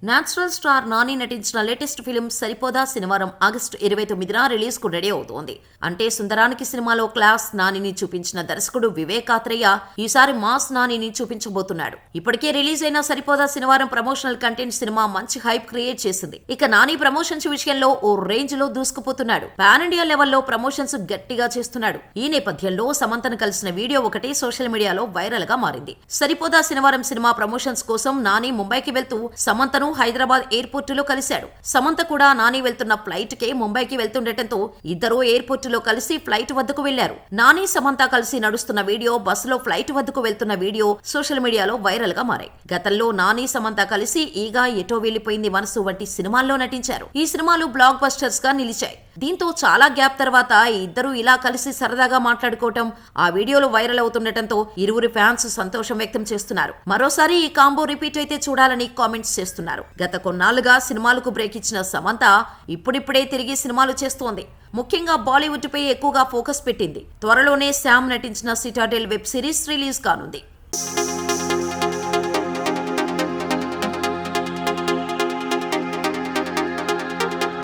Natural star Nani నటించిన latest film సరిపోదా శనివారం August 29న release కు రెడీ అవుతోంది. అంటే సుందరానికి సినిమాలో క్లాస్ నానిని చూపించిన దర్శకుడు వివేక్ ఆత్రేయ ఈసారి మాస్ నానిని చూపించబోతున్నాడు. ఇప్పటికే రిలీజ్ అయిన సరిపోదా శనివారం ప్రమోషనల్ కంటెంట్ సినిమా మంచి హైప్ క్రియేట్ చేసింది. ఇక నాని ప్రమోషన్స్ విషయంలో ఓ రేంజ్ లో దూసుకుపోతున్నాడు. పాన్ ఇండియా లెవెల్లో ప్రమోషన్స్ గట్టిగా చేస్తున్నాడు. ఈ నేపథ్యంలో సమంతను కలిసిన వీడియో ఒకటి సోషల్ మీడియాలో వైరల్ గా మారింది. సరిపోదా శనివారం సినిమా ప్రమోషన్స్ కోసం నాని ముంబైకి వెళ్తూ సమంతను హైదరాబాద్ ఎయిర్పోర్ట్ లో కలిశాడు. సమంత కూడా నాని వెళ్తున్న ఫ్లైట్ కే ముంబైకి వెళ్తుండటంతో ఇద్దరు ఎయిర్పోర్ట్ లో కలిసి ఫ్లైట్ వద్దకు వెళ్లారు. నాని సమంత కలిసి నడుస్తున్న వీడియో, బస్సులో ఫ్లైట్ వద్దకు వెళ్తున్న వీడియో సోషల్ మీడియాలో వైరల్ గా మారాయి. గతంలో నాని సమంత కలిసి ఈగా ఎటో వెళ్లిపోయింది మనసు వంటి సినిమాల్లో నటించారు. ఈ సినిమాలు బ్లాక్ బస్టర్స్ గా నిలిచాయి. దీంతో చాలా గ్యాప్ తర్వాత ఇద్దరు ఇలా కలిసి సరదాగా మాట్లాడుకోవటం ఆ వీడియోలో వైరల్ అవుతుండటంతో ఇరువురి ఫ్యాన్స్ సంతోషం వ్యక్తం చేస్తున్నారు. మరోసారి ఈ కాంబో రిపీట్ అయితే చూడాలని కామెంట్స్ చేస్తున్నారు. గత కొన్నాళ్లుగా సినిమాలకు బ్రేక్ ఇచ్చిన సమంత ఇప్పుడిప్పుడే తిరిగి సినిమాలు చేస్తోంది. ముఖ్యంగా బాలీవుడ్ పై ఎక్కువగా ఫోకస్ పెట్టింది. త్వరలోనే శామ్ నటించిన సిటాడెల్ వెబ్ సిరీస్ రిలీజ్ కానుంది.